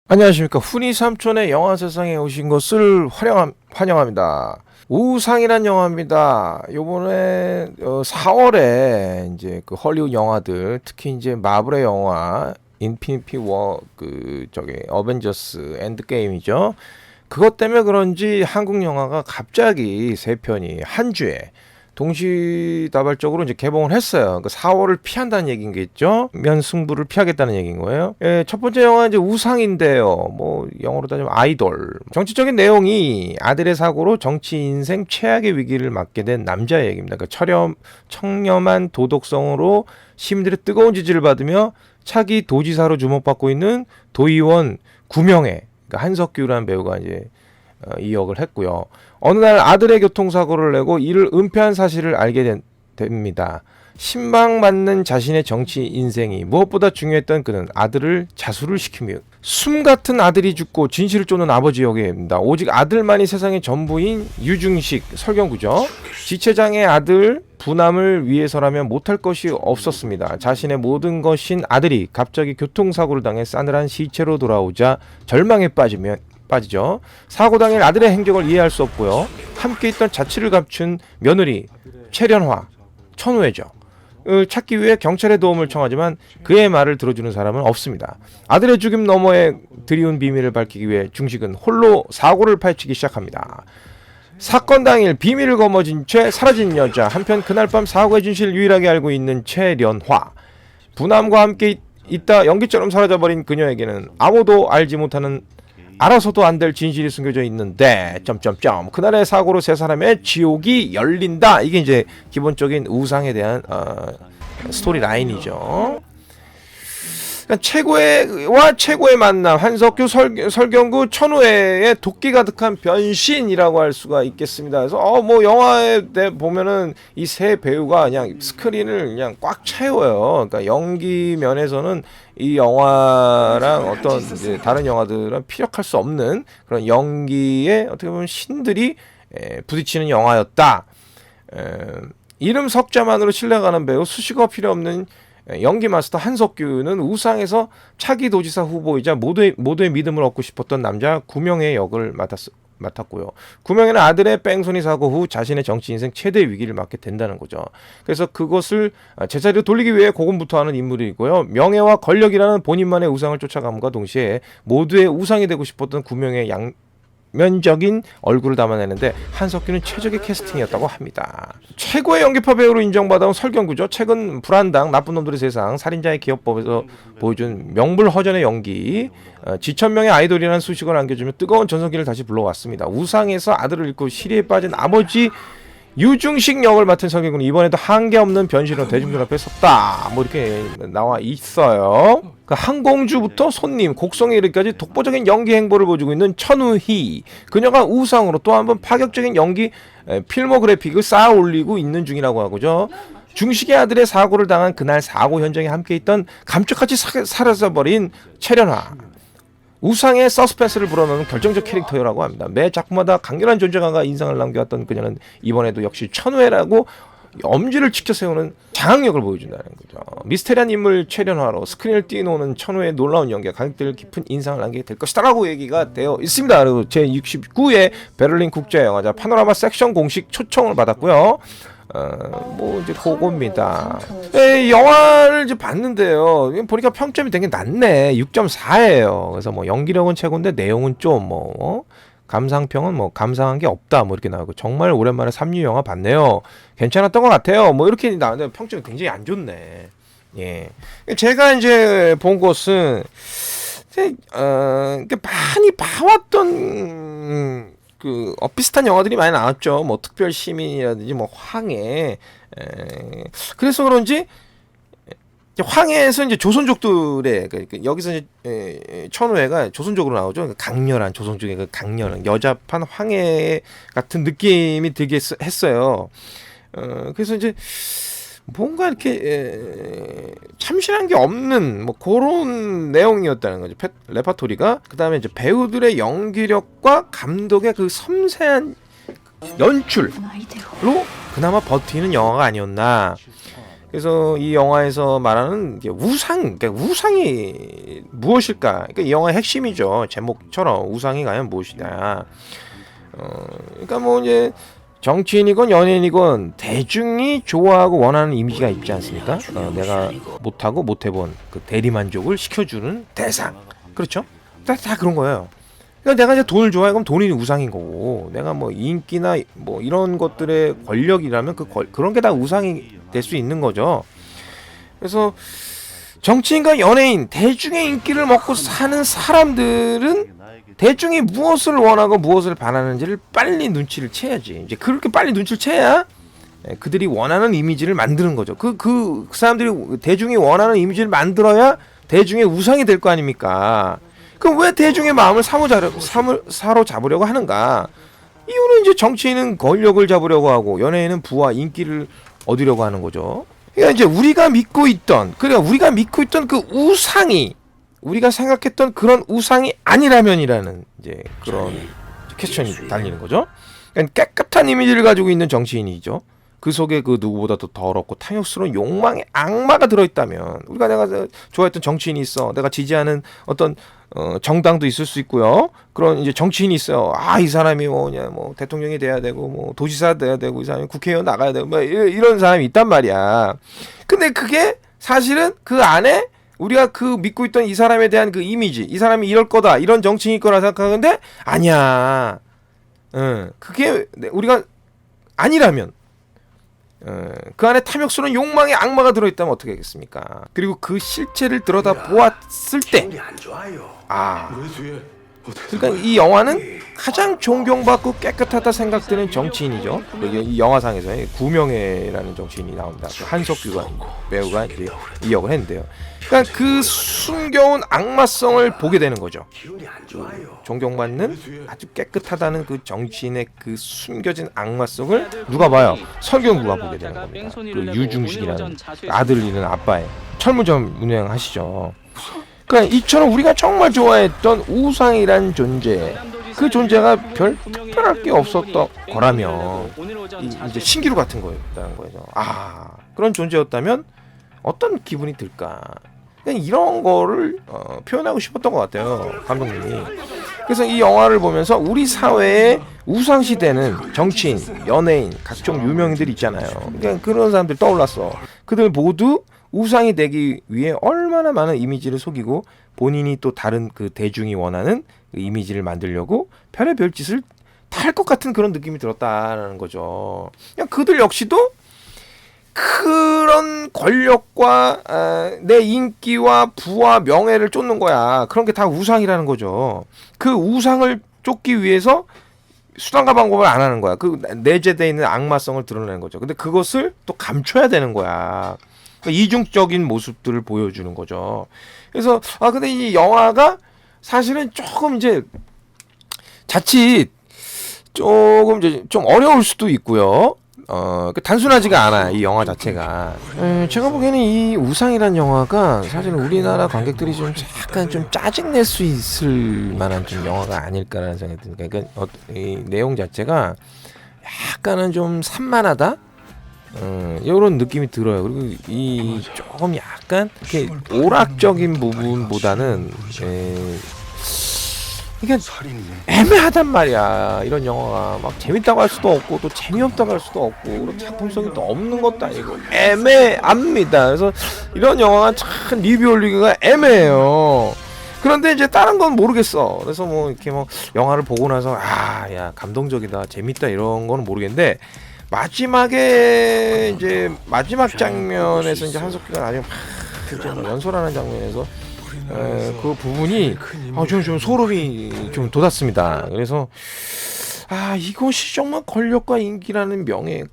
안녕하십니까. 훈이 삼촌의 영화 세상에 오신 것을 환영합니다. 우상이란 영화입니다. 요번에 4월에 이제 그 헐리우드 영화들, 특히 이제 마블의 영화 인피니티 워 어벤져스 엔드게임이죠. 그것 때문에 그런지 한국 영화가 갑자기 세 편이 한 주에 동시다발적으로 이제 개봉을 했어요. 그 4월을 피한다는 얘기인겠죠? 면 승부를 피하겠다는 얘기인 거예요. 예, 첫 번째 영화 이제 우상인데요. 뭐 영어로 따지면 아이돌. 정치적인 내용이 아들의 사고로 정치 인생 최악의 위기를 맞게 된 남자의 얘기입니다. 그 청렴한 도덕성으로 시민들의 뜨거운 지지를 받으며 차기 도지사로 주목받고 있는 도의원 9명의 그러니까 한석규라는 배우가 이제 이 역을 했고요. 어느 날 아들의 교통사고를 내고 이를 은폐한 사실을 알게 됩니다. 신망받는 자신의 정치 인생이 무엇보다 중요했던 그는 아들을 자수를 시키며 숨 같은 아들이 죽고 진실을 쫓는 아버지 역입니다. 오직 아들만이 세상의 전부인 유중식 설경구죠. 지체장의 아들 부남을 위해서라면 못할 것이 없었습니다. 자신의 모든 것인 아들이 갑자기 교통사고를 당해 싸늘한 시체로 돌아오자 절망에 빠지죠. 사고 당일 아들의 행적을 이해할 수 없고요. 함께 있던 자취를 감춘 며느리 최련화, 천우회죠. 찾기 위해 경찰의 도움을 청하지만 그의 말을 들어주는 사람은 없습니다. 아들의 죽임 너머에 드리운 비밀을 밝히기 위해 중식은 홀로 사고를 파헤치기 시작합니다. 사건 당일 비밀을 거머쥔 채 사라진 여자. 한편 그날 밤 사고의 진실을 유일하게 알고 있는 최련화. 부남과 함께 있다 연기처럼 사라져버린 그녀에게는 아무도 알지 못하는 알아서도 안 될 진실이 숨겨져 있는데 그날의 사고로 세 사람의 지옥이 열린다. 이게 이제 기본적인 우상에 대한 스토리 라인이죠. 그러니까 최고의 만남, 한석규, 설경구, 천우회의 도끼 가득한 변신이라고 할 수가 있겠습니다. 그래서 뭐 영화에 보면은 이 세 배우가 그냥 스크린을 그냥 꽉 채워요. 그러니까 연기 면에서는 이 영화랑 어떤 이제 다른 영화들은 피력할 수 없는 그런 연기에 어떻게 보면 신들이 부딪히는 영화였다. 이름 석자만으로 신뢰가는 배우, 수식어 필요 없는 연기 마스터 한석규는 우상에서 차기 도지사 후보이자 모두의 믿음을 얻고 싶었던 남자 구명의 역을 맡았고요. 구명에는 아들의 뺑소니 사고 후 자신의 정치 인생 최대 위기를 맞게 된다는 거죠. 그래서 그것을 제자리로 돌리기 위해 고군분투하는 인물이고요. 명예와 권력이라는 본인만의 우상을 쫓아감과 동시에 모두의 우상이 되고 싶었던 구명의 면적인 얼굴을 담아내는데 한석규는 최적의 캐스팅이었다고 합니다. 최고의 연기파 배우로 인정받아온 설경구죠. 최근 불안당, 나쁜 놈들의 세상, 살인자의 기업법에서 보여준 명불허전의 연기, 지천명의 아이돌이라는 수식어를 안겨주며 뜨거운 전성기를 다시 불러왔습니다. 우상에서 아들을 잃고 시리에 빠진 아버지 유중식 역을 맡은 설경구는 이번에도 한계 없는 변신으로 대중들 앞에 섰다. 뭐 이렇게 나와 있어요. 그 항공주부터 손님, 곡성에 이르기까지 독보적인 연기 행보를 보여주고 있는 천우희. 그녀가 우상으로 또 한 번 파격적인 연기 필모그래픽을 쌓아 올리고 있는 중이라고 하고죠. 중식의 아들의 사고를 당한 그날 사고 현장에 함께 있던 감쪽같이 사라져버린 최련화. 우상의 서스펜스를 불어넣는 결정적 캐릭터라고 합니다. 매 작품마다 강렬한 존재감과 인상을 남겨왔던 그녀는 이번에도 역시 천우회라고 엄지를 치켜 세우는 장악력을 보여준다는 거죠. 미스테리한 인물 최련화로 스크린을 뛰어노는 천우의 놀라운 연기가 관객들 깊은 인상을 남기게 될 것이다라고 얘기가 되어 있습니다. 그리고 제69회 베를린 국제영화제 파노라마 섹션 공식 초청을 받았고요. 뭐 이제 그겁니다. 영화를 이제 봤는데요. 보니까 평점이 되게 낮네. 6.4예요. 그래서 뭐 연기력은 최고인데 내용은 좀 감상평은 뭐 감상한 게 없다 뭐 이렇게 나오고 정말 오랜만에 삼류 영화 봤네요. 괜찮았던 것 같아요. 뭐 이렇게 나왔는데 평점이 굉장히 안 좋네. 예. 제가 이제 본 것은 많이 봐왔던 비슷한 영화들이 많이 나왔죠. 뭐 특별 시민이라든지 뭐 황해. 그래서 그런지 황해에서 이제 조선족들의 여기서 이제 천우회가 조선족으로 나오죠. 강렬한 조선족의 그 강렬한 여자판 황해 같은 느낌이 들게 했어요. 그래서 이제 뭔가 이렇게 참신한 게 없는 뭐 그런 내용이었다는 거죠. 레파토리가. 그다음에 이제 배우들의 연기력과 감독의 그 섬세한 연출로 그나마 버티는 영화가 아니었나. 그래서 이 영화에서 말하는 이제 그러니까 우상이 무엇일까? 그러니까 이 영화의 핵심이죠. 제목처럼 우상이 과연 무엇이냐. 그러니까 뭐 이제 정치인이건 연예인이건 대중이 좋아하고 원하는 이미지가 있지 않습니까? 내가 못하고 못해본 그 대리만족을 시켜주는 대상. 그렇죠? 다 그런 거예요. 그러니까 내가 이제 돈을 좋아해 그럼 돈이 우상인 거고, 내가 뭐 인기나 뭐 이런 것들의 권력이라면 그런 게 다 우상이 될 수 있는 거죠. 그래서 정치인과 연예인, 대중의 인기를 먹고 사는 사람들은 대중이 무엇을 원하고 무엇을 바라는지를 빨리 눈치를 채야지. 이제 그렇게 빨리 눈치를 채야 그들이 원하는 이미지를 만드는 거죠. 그 사람들이 대중이 원하는 이미지를 만들어야 대중의 우상이 될 거 아닙니까? 그럼 왜 대중의 마음을 사로잡으려고 하는가? 이유는 이제 정치인은 권력을 잡으려고 하고 연예인은 부와 인기를 얻으려고 하는 거죠. 그러니까 이제 우리가 믿고 있던 그 우상이, 우리가 생각했던 그런 우상이 아니라면이라는 이제 그런 퀘스천이 달리는 거죠. 그러니까 깨끗한 이미지를 가지고 있는 정치인이죠. 그 속에 그 누구보다 더 더럽고 탐욕스러운 욕망의 악마가 들어있다면, 내가 좋아했던 정치인이 있어, 내가 지지하는 어떤 정당도 있을 수 있고요. 그런 이제 정치인이 있어요. 이 사람이 뭐 대통령이 돼야 되고 뭐 도지사 돼야 되고 이 사람이 국회의원 나가야 되고 뭐 이런 사람이 있단 말이야. 근데 그게 사실은 그 안에 우리가 그 믿고 있던 이 사람에 대한 그 이미지, 이 사람이 이럴 거다, 이런 정치인일 거라 생각하는데 아니야. 그게 우리가 아니라면, 그 안에 탐욕스러운 욕망의 악마가 들어있다면 어떻게 하겠습니까? 그리고 그 실체를 들여다 보았을 때, 그러니까 이 영화는 가장 존경받고 깨끗하다 생각되는 정치인이죠. 이 영화상에서 구명회라는 정치인이 나온다. 한석규가 배우가 이제 이 역을 했는데요. 그러니까 그 숨겨온 악마성을 보게 되는 거죠. 존경받는 아주 깨끗하다는 그 정치인의 그 숨겨진 악마성을 누가 봐요? 설경구가 보게 되는 겁니다. 그 유중식이라는 아들을 잃은 아빠의 철물점 운영하시죠. 그러니까 이처럼 우리가 정말 좋아했던 우상이란 존재, 그 존재가 별 특별할 게 없었던 거라면 이제 신기루 같은 거였다는 거죠. 그런 존재였다면 어떤 기분이 들까? 그냥 이런 거를 표현하고 싶었던 것 같아요, 감독님이. 그래서 이 영화를 보면서 우리 사회의 우상시대는 정치인, 연예인, 각종 유명인들 있잖아요. 그냥 그런 사람들 떠올랐어. 그들 모두 우상이 되기 위해 얼마나 많은 이미지를 속이고 본인이 또 다른 그 대중이 원하는 그 이미지를 만들려고 별의별 짓을 다 할 것 같은 그런 느낌이 들었다는 거죠. 그냥 그들 역시도 그런 권력과 내 인기와 부와 명예를 쫓는 거야. 그런 게 다 우상이라는 거죠. 그 우상을 쫓기 위해서 수단과 방법을 안 하는 거야. 그 내재되어 있는 악마성을 드러내는 거죠. 근데 그것을 또 감춰야 되는 거야. 그러니까 이중적인 모습들을 보여주는 거죠. 그래서 근데 이 영화가 사실은 조금 이제 자칫 조금 이제 좀 어려울 수도 있고요. 단순하지가 않아, 이 영화 자체가. 제가 보기에는 이 우상이란 영화가 사실 우리나라 관객들이 좀 약간 좀 짜증낼 수 있을 만한 좀 영화가 아닐까라는 생각이 듭니다. 그러니까 이 내용 자체가 약간은 좀 산만하다? 이런 느낌이 들어요. 그리고 이 조금 약간 이렇게 오락적인 부분보다는 이게 애매하단 말이야. 이런 영화가 막 재밌다고 할 수도 없고 또 재미없다고 할 수도 없고 작품성이 또 없는 것도 아니고 애매합니다. 그래서 이런 영화가 참 리뷰 올리기가 애매해요. 그런데 이제 다른 건 모르겠어. 그래서 뭐 이렇게 뭐 영화를 보고 나서 야 감동적이다, 재밌다 이런 거는 모르겠는데, 마지막에 이제 마지막 장면에서 이제 한석규가 나중에 막 연설하는 장면에서 그 부분이 좀 소름이 좀 돋았습니다. 그래서 이것이 정말 권력과 인기라는 명예,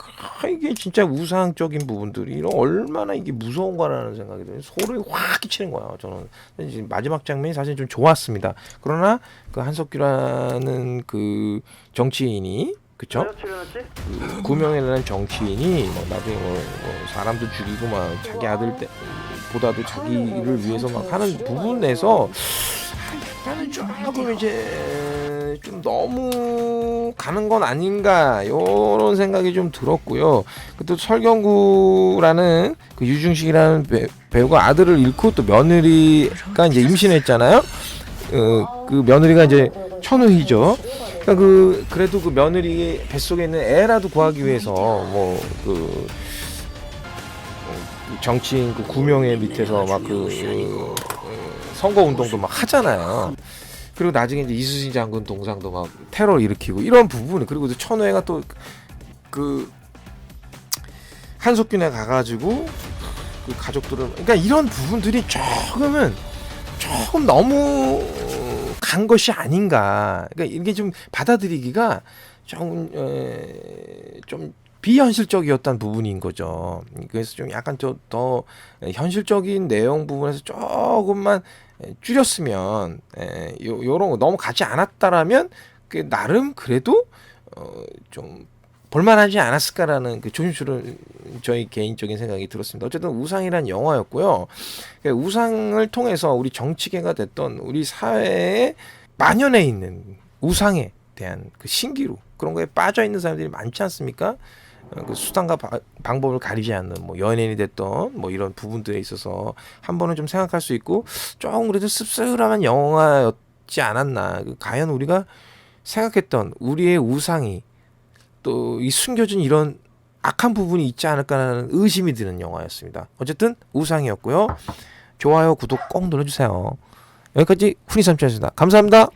이게 진짜 우상적인 부분들이 이런 얼마나 이게 무서운가라는 생각이 들어요. 소름이 확 끼치는 거야. 저는 마지막 장면이 사실 좀 좋았습니다. 그러나 그 한석규라는 그 정치인이, 그쵸? 그 구명이라는 정치인이 나중에 사람도 죽이고 막 자기 아들 보다도 자기를 위해서 막 하는 부분에서 약간은 조금 이제 좀 너무 가는 건 아닌가 요런 생각이 좀 들었고요. 또 설경구라는 그 유중식이라는 배우가 아들을 잃고 또 며느리가 이제 임신했잖아요. 그 며느리가 이제 천우희죠. 그러니까 그래도 그 며느리 뱃속에 있는 애라도 구하기 위해서 그 정치인 그 구명회 밑에서 막 선거 운동도 막 하잖아요. 그리고 나중에 이제 이수진 장군 동상도 막 테러 일으키고 이런 부분, 그리고 천우혜가 또 그 한석균에 가가지고 그 가족들을, 그러니까 이런 부분들이 조금 너무 간 것이 아닌가. 그러니까 이게 좀 받아들이기가 좀 비현실적이었던 부분인 거죠. 그래서 좀 약간 더 현실적인 내용 부분에서 조금만 줄였으면, 요런 거 너무 가지 않았다라면 나름 그래도 좀 볼만하지 않았을까라는 그 조심스러운 저희 개인적인 생각이 들었습니다. 어쨌든 우상이란 영화였고요. 우상을 통해서 우리 정치계가 됐던 우리 사회에 만연해 있는 우상에 대한 그 신기루, 그런 거에 빠져 있는 사람들이 많지 않습니까? 그 수단과 방법을 가리지 않는 연예인이 됐던 이런 부분들에 있어서 한 번은 좀 생각할 수 있고, 조금 그래도 씁쓸한 영화였지 않았나. 과연 우리가 생각했던 우리의 우상이 또 이 숨겨진 이런 악한 부분이 있지 않을까라는 의심이 드는 영화였습니다. 어쨌든 우상이었고요. 좋아요, 구독 꼭 눌러주세요. 여기까지 훈이삼촌이었습니다. 감사합니다.